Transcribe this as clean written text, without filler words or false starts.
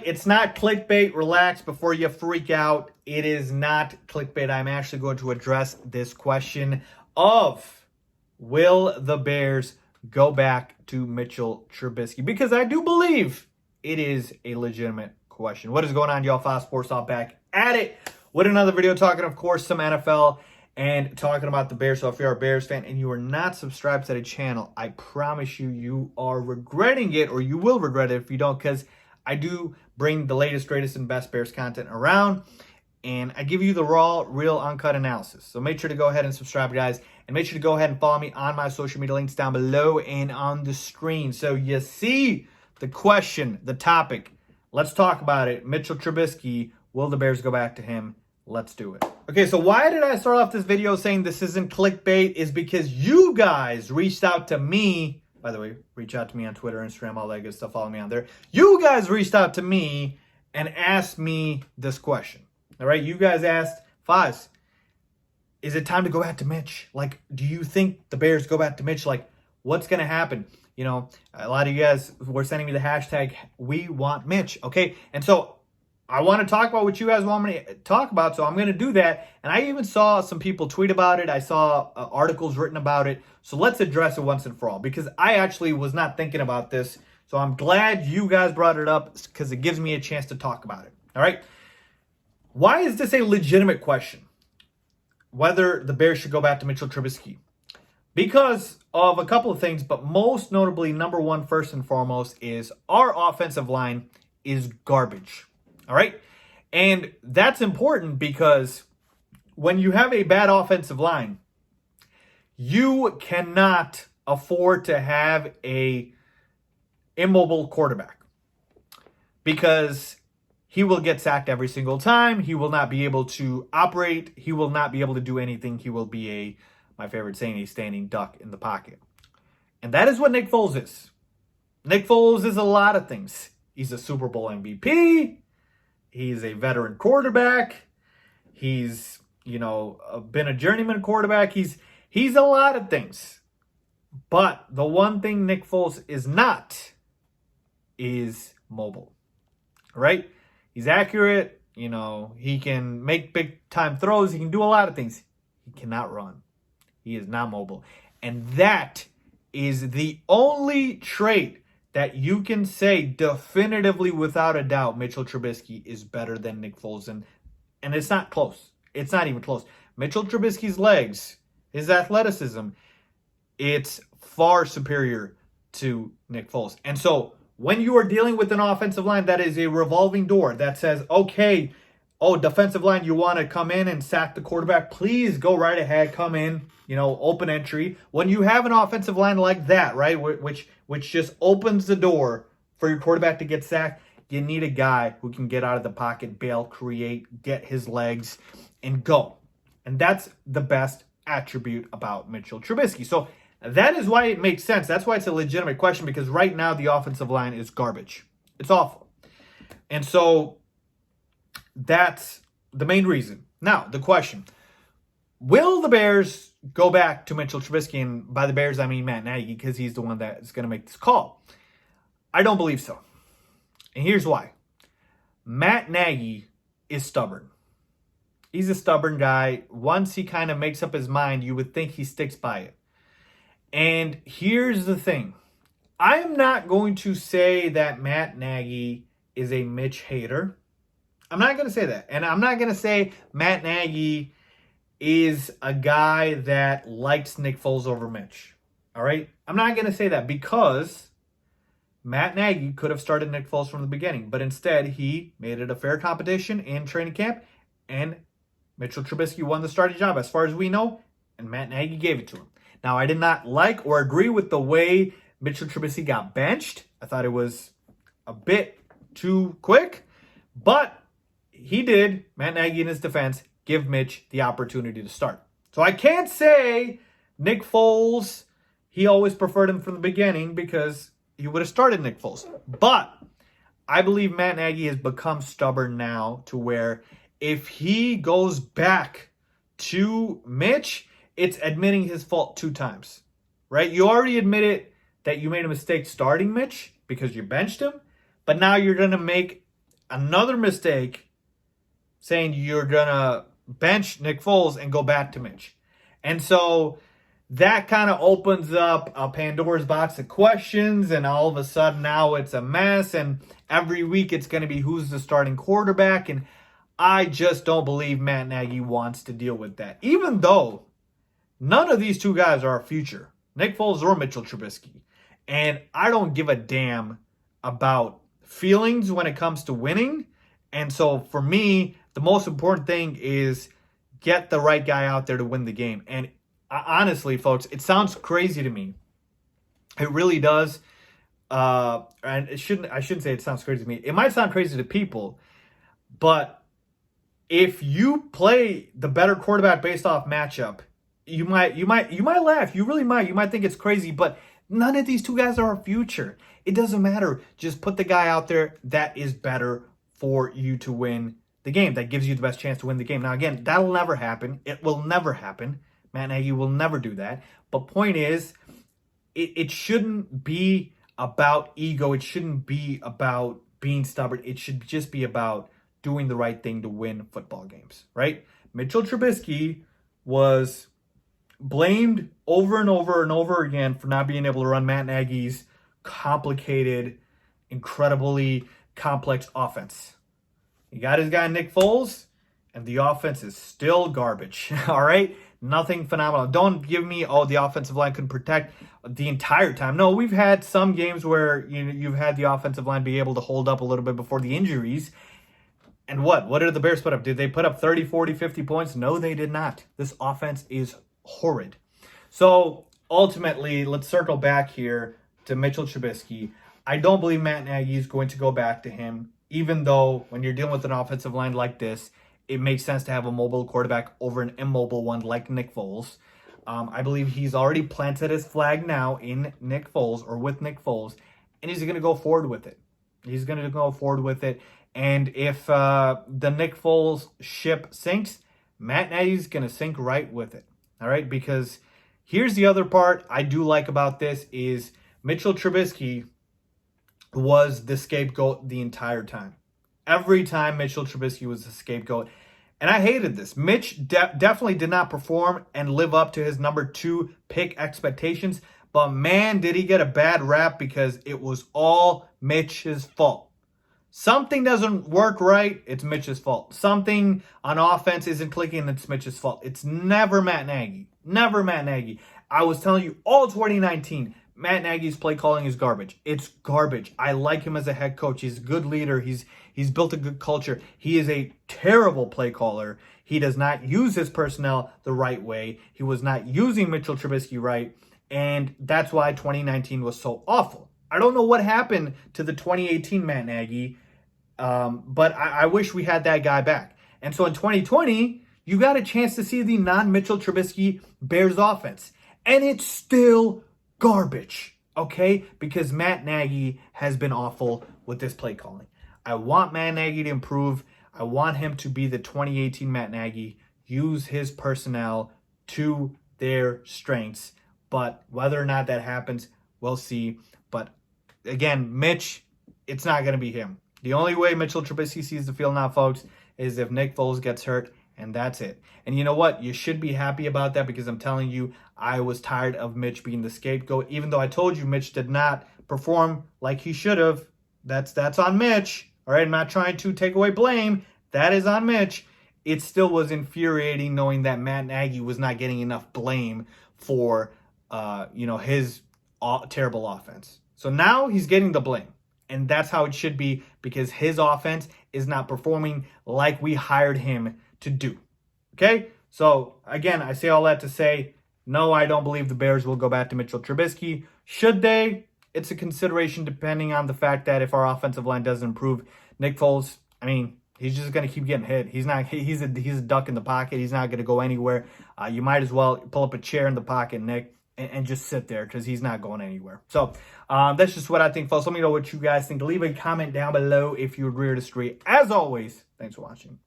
it's not clickbait. Relax before you freak out. It is not clickbait. I'm actually going to address this question of, will the Bears go back to Mitchell Trubisky? Because I do believe it is a legitimate question. What is going on, y'all? Faiz Sports all back at it with another video talking, of course, some NFL and talking about the Bears. So if you're a Bears fan and you are not subscribed to the channel, I promise you, you are regretting it, or you will regret it if you don't, because I do bring the latest, greatest, and best Bears content around, and I give you the raw, real, uncut analysis. So make sure to go ahead and subscribe, guys, and make sure to go ahead and follow me on my social media links down below and on the screen. So you see the question, the topic. Let's talk about it. Mitchell Trubisky, will the Bears go back to him? Let's do it. Okay, so why did I start off this video saying this isn't clickbait? Is because you guys reached out to me. By the way, reach out to me on Twitter, Instagram, all that good stuff. Follow me on there. You guys reached out to me and asked me this question. All right, you guys asked, Faiz, is it time to go back to Mitch? Like, do you think the Bears go back to Mitch? Like, what's going to happen? You know, a lot of you guys were sending me the hashtag, we want Mitch. Okay, and so I want to talk about what you guys want me to talk about, so I'm going to do that. And I even saw some people tweet about it. I saw articles written about it. So let's address it once and for all, because I actually was not thinking about this. So I'm glad you guys brought it up, because it gives me a chance to talk about it. All right. Why is this a legitimate question? Whether the Bears should go back to Mitchell Trubisky? Because of a couple of things, but most notably, number one, first and foremost, is our offensive line is garbage. All right. And that's important because when you have a bad offensive line, you cannot afford to have a immobile quarterback, because he will get sacked every single time. He will not be able to operate. He will not be able to do anything. He will be my favorite saying, a standing duck in the pocket. And that is what Nick Foles is. Nick Foles is a lot of things. He's a Super Bowl MVP. He's a veteran quarterback. He's, been a journeyman quarterback. He's a lot of things. But the one thing Nick Foles is not is mobile. Right? He's accurate. He can make big time throws. He can do a lot of things. He cannot run. He is not mobile. And that is the only trait that you can say definitively, without a doubt, Mitchell Trubisky is better than Nick Foles. And it's not close. It's not even close. Mitchell Trubisky's legs, his athleticism, it's far superior to Nick Foles. And so when you are dealing with an offensive line that is a revolving door that says, okay, defensive line, you want to come in and sack the quarterback, please go right ahead, come in, open entry. When you have an offensive line like that, right, which just opens the door for your quarterback to get sacked, you need a guy who can get out of the pocket, bail, create, get his legs, and go. And that's the best attribute about Mitchell Trubisky. So that is why it makes sense. That's why it's a legitimate question, because right now the offensive line is garbage. It's awful. And so that's the main reason. Now, the question, will the Bears go back to Mitchell Trubisky? And by the Bears, I mean Matt Nagy, because he's the one that is going to make this call. I don't believe so. And here's why. Matt Nagy is stubborn. He's a stubborn guy. Once he kind of makes up his mind, you would think he sticks by it. And here's the thing. I am not going to say that Matt Nagy is a Mitch hater. I'm not going to say that. And I'm not going to say Matt Nagy is a guy that likes Nick Foles over Mitch. All right? I'm not going to say that, because Matt Nagy could have started Nick Foles from the beginning, but instead he made it a fair competition in training camp, and Mitchell Trubisky won the starting job as far as we know, and Matt Nagy gave it to him. Now, I did not like or agree with the way Mitchell Trubisky got benched. I thought it was a bit too quick, but he did, Matt Nagy in his defense, give Mitch the opportunity to start. So I can't say Nick Foles, he always preferred him from the beginning, because he would have started Nick Foles. But I believe Matt Nagy has become stubborn now, to where if he goes back to Mitch, it's admitting his fault 2 times, right? You already admitted that you made a mistake starting Mitch because you benched him, but now you're going to make another mistake saying you're going to bench Nick Foles and go back to Mitch. And so that kind of opens up a Pandora's box of questions, and all of a sudden now it's a mess, and every week it's going to be who's the starting quarterback, and I just don't believe Matt Nagy wants to deal with that. Even though none of these two guys are our future, Nick Foles or Mitchell Trubisky. And I don't give a damn about feelings when it comes to winning. And so for me, the most important thing is get the right guy out there to win the game. And honestly, folks, it sounds crazy to me. It really does. And I shouldn't say it sounds crazy to me. It might sound crazy to people, but if you play the better quarterback based off matchup, you might laugh. You really might. You might think it's crazy, but none of these two guys are our future. It doesn't matter. Just put the guy out there that is better for you to win the game, that gives you the best chance to win the game. Now, again, that'll never happen. It will never happen. Matt Nagy will never do that. But point is, it shouldn't be about ego. It shouldn't be about being stubborn. It should just be about doing the right thing to win football games, right? Mitchell Trubisky was blamed over and over and over again for not being able to run Matt Nagy's complicated, incredibly complex offense. He got his guy Nick Foles, and the offense is still garbage, all right? Nothing phenomenal. Don't give me, the offensive line couldn't protect the entire time. No, we've had some games where you've had the offensive line be able to hold up a little bit before the injuries. And what did the Bears put up? Did they put up 30, 40, 50 points? No, they did not. This offense is horrid. So ultimately, let's circle back here to Mitchell Trubisky. I don't believe Matt Nagy is going to go back to him, even though when you're dealing with an offensive line like this, it makes sense to have a mobile quarterback over an immobile one like Nick Foles. I believe he's already planted his flag now in Nick Foles, or with Nick Foles, and he's going to go forward with it. He's going to go forward with it. And if the Nick Foles ship sinks, Matt Nagy's going to sink right with it. All right? Because here's the other part I do like about this is Mitchell Trubisky was the scapegoat the entire time. Every time Mitchell Trubisky was the scapegoat. And I hated this. Mitch definitely did not perform and live up to his number 2 pick expectations. But man, did he get a bad rap because it was all Mitch's fault. Something doesn't work right, it's Mitch's fault. Something on offense isn't clicking, it's Mitch's fault. It's never Matt Nagy. Never Matt Nagy. I was telling you all 2019, Matt Nagy's play calling is garbage. It's garbage. I like him as a head coach. He's a good leader. He's built a good culture. He is a terrible play caller. He does not use his personnel the right way. He was not using Mitchell Trubisky right, and that's why 2019 was so awful. I don't know what happened to the 2018 Matt Nagy, but I wish we had that guy back. And so in 2020, you got a chance to see the non-Mitchell Trubisky Bears offense, and it's still garbage, okay? Because Matt Nagy has been awful with this play calling. I want Matt Nagy to improve. I want him to be the 2018 Matt Nagy, use his personnel to their strengths. But whether or not that happens, we'll see. But again, Mitch, it's not going to be him. The only way Mitchell Trubisky sees the field now, folks, is if Nick Foles gets hurt, and that's it. And you know what? You should be happy about that because I'm telling you, I was tired of Mitch being the scapegoat. Even though I told you Mitch did not perform like he should have, that's on Mitch. All right, I'm not trying to take away blame. That is on Mitch. It still was infuriating knowing that Matt Nagy was not getting enough blame for his terrible offense. So now he's getting the blame. And that's how it should be because his offense is not performing like we hired him to do. Okay? So, again, I say all that to say, no, I don't believe the Bears will go back to Mitchell Trubisky. Should they? It's a consideration depending on the fact that if our offensive line doesn't improve, Nick Foles, he's just going to keep getting hit. He's a duck in the pocket. He's not going to go anywhere. You might as well pull up a chair in the pocket, Nick, and just sit there because he's not going anywhere. So that's just what I think, folks. Let me know what you guys think. Leave a comment down below if you agree or disagree. As always, thanks for watching.